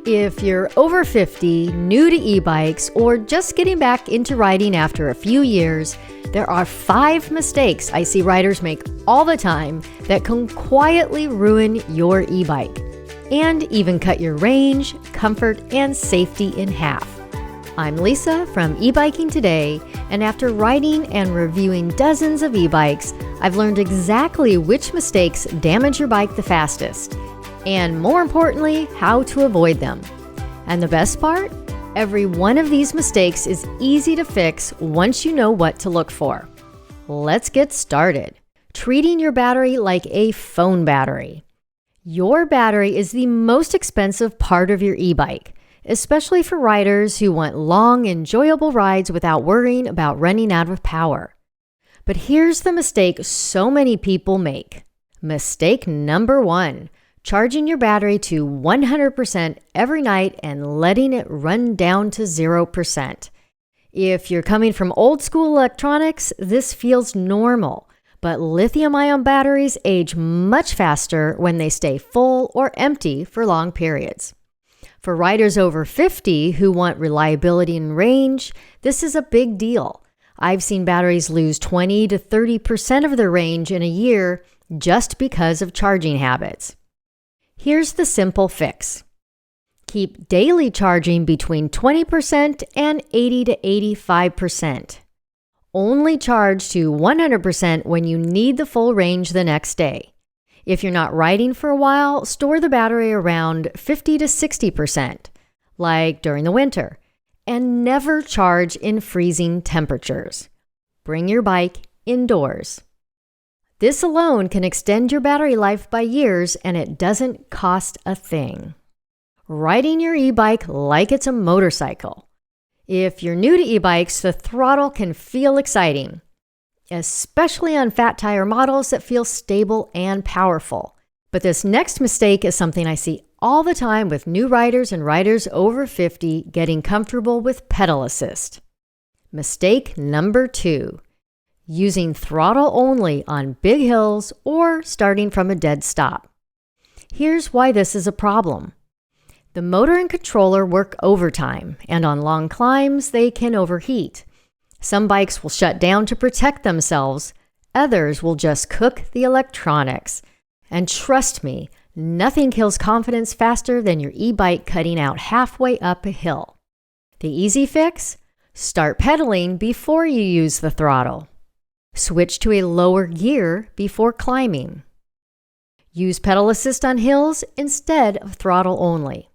If you're over 50, new to e-bikes, or just getting back into riding after a few years, there are 5 mistakes I see riders make all the time that can quietly ruin your e-bike and even cut your range, comfort, and safety in half. I'm Lisa from eBiking Today, and after riding and reviewing dozens of e-bikes, I've learned exactly which mistakes damage your bike the fastest, and more importantly, how to avoid them. And the best part? Every one of these mistakes is easy to fix once you know what to look for. Let's get started. Treating your battery like a phone battery. Your battery is the most expensive part of your e-bike, especially for riders who want long, enjoyable rides without worrying about running out of power. But here's the mistake so many people make. Mistake number 1. Charging your battery to 100% every night and letting it run down to 0%. If you're coming from old school electronics, this feels normal, but lithium-ion batteries age much faster when they stay full or empty for long periods. For riders over 50 who want reliability and range, this is a big deal. I've seen batteries lose 20 to 30% of their range in a year just because of charging habits. Here's the simple fix. Keep daily charging between 20% and 80 to 85%. Only charge to 100% when you need the full range the next day. If you're not riding for a while, store the battery around 50 to 60%, like during the winter, and never charge in freezing temperatures. Bring your bike indoors. This alone can extend your battery life by years, and it doesn't cost a thing. Riding your e-bike like it's a motorcycle. If you're new to e-bikes, the Throttle can feel exciting, especially on fat tire models that feel stable and powerful. But this next mistake is something I see all the time with new riders and riders over 50 getting comfortable with pedal assist. Mistake number 2. Using throttle only on big hills or starting from a dead stop. Here's why this is a problem. The motor and controller work overtime, and on long climbs, they can overheat. Some bikes will shut down to protect themselves. Others will just cook the electronics. And trust me, nothing kills confidence faster than your e-bike cutting out halfway up a hill. The easy fix? Start pedaling before you use the throttle. Switch to a lower gear before climbing. Use pedal assist on hills instead of throttle only.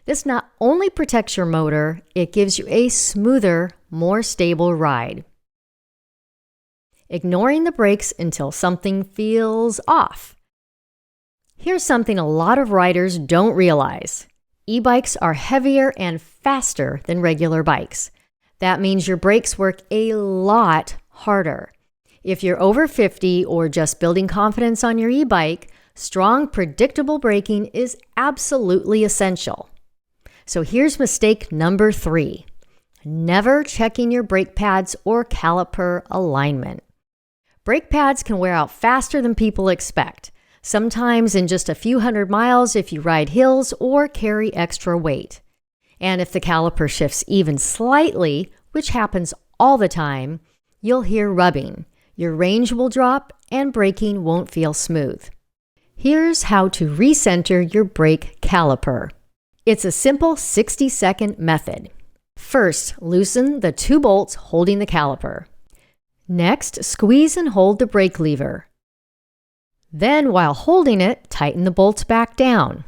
This not only protects your motor, it gives you a smoother, more stable ride. Ignoring the brakes until something feels off. Here's something a lot of riders don't realize. E-bikes are heavier and faster than regular bikes. That means your brakes work a lot harder. If you're over 50 or just building confidence on your e-bike, strong, predictable braking is absolutely essential. So here's mistake number 3. Never checking your brake pads or caliper alignment. Brake pads can wear out faster than people expect, sometimes in just a few hundred miles if you ride hills or carry extra weight. And if the caliper shifts even slightly, which happens all the time, you'll hear rubbing. Your range will drop and braking won't feel smooth. Here's how to recenter your brake caliper. It's a simple 60-second method. First, loosen the 2 bolts holding the caliper. Next, squeeze and hold the brake lever. Then, while holding it, tighten the bolts back down.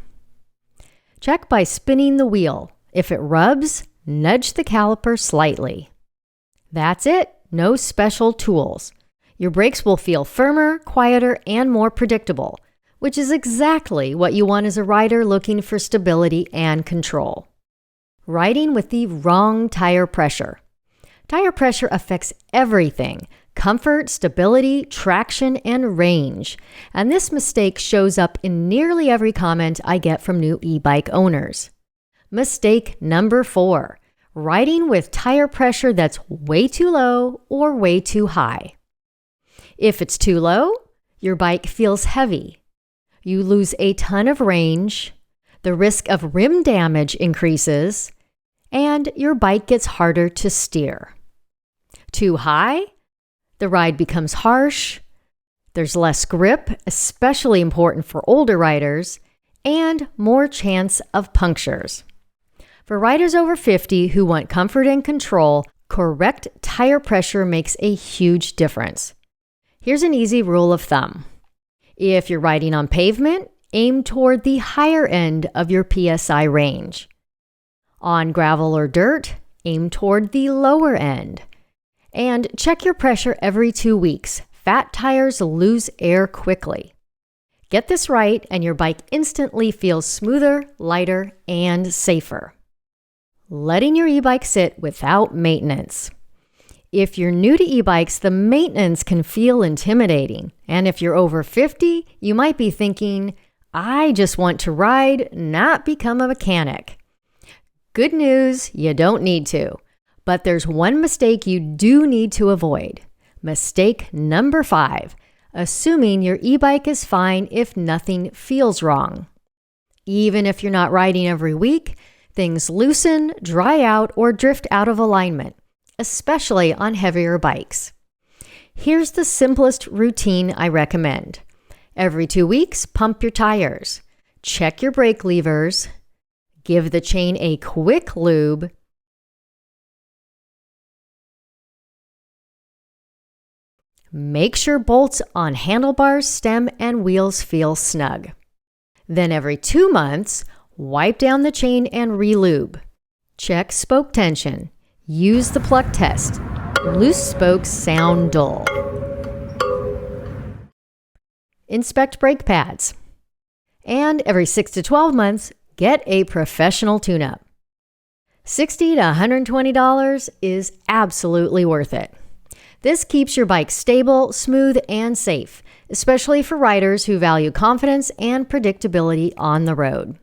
Check by spinning the wheel. If it rubs, nudge the caliper slightly. That's it. No special tools. Your brakes will feel firmer, quieter, and more predictable, which is exactly what you want as a rider looking for stability and control. Riding with the wrong tire pressure. Tire pressure affects everything: comfort, stability, traction, and range. And this mistake shows up in nearly every comment I get from new e-bike owners. Mistake number 4. Riding with tire pressure that's way too low or way too high. If it's too low, your bike feels heavy. You lose a ton of range. the risk of rim damage increases, and your bike gets harder to steer. Too high? The ride becomes harsh, there's less grip, especially important for older riders, and more chance of punctures. For riders over 50 who want comfort and control, correct tire pressure makes a huge difference. Here's an easy rule of thumb. If you're riding on pavement, aim toward the higher end of your PSI range. On gravel or dirt, aim toward the lower end. And check your pressure every 2 weeks. Fat tires lose air quickly. Get this right, and your bike instantly feels smoother, lighter, and safer. Letting your e-bike sit without maintenance. If you're new to e-bikes, the maintenance can feel intimidating. And if you're over 50, you might be thinking, I just want to ride, not become a mechanic. Good news, you don't need to. But there's one mistake you do need to avoid. Mistake number 5, assuming your e-bike is fine if nothing feels wrong. Even if you're not riding every week, things loosen, dry out, or drift out of alignment, especially on heavier bikes. Here's the simplest routine I recommend. Every 2 weeks, pump your tires. Check your brake levers. Give the chain a quick lube. Make sure bolts on handlebars, stem, and wheels feel snug. Then every 2 months, wipe down the chain and re-lube. Check spoke tension. Use the pluck test. Loose spokes sound dull. Inspect brake pads. And every 6 to 12 months, get a professional tune-up. $60 to $120 is absolutely worth it. This keeps your bike stable, smooth, and safe, especially for riders who value confidence and predictability on the road.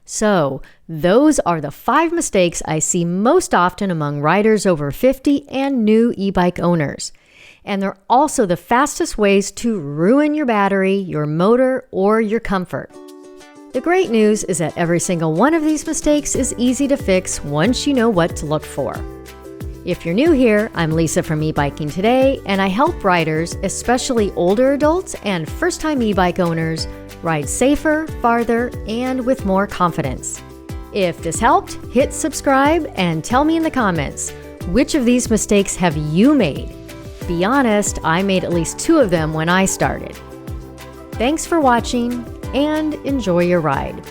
So, those are the 5 mistakes I see most often among riders over 50 and new e-bike owners. And they're also the fastest ways to ruin your battery, your motor, or your comfort. The great news is that every single one of these mistakes is easy to fix once you know what to look for. If you're new here, I'm Lisa from eBiking Today, and I help riders, especially older adults and first-time e-bike owners, ride safer, farther, and with more confidence. If this helped, hit subscribe and tell me in the comments, which of these mistakes have you made? Be honest, I made at least 2 of them when I started. Thanks for watching, and enjoy your ride.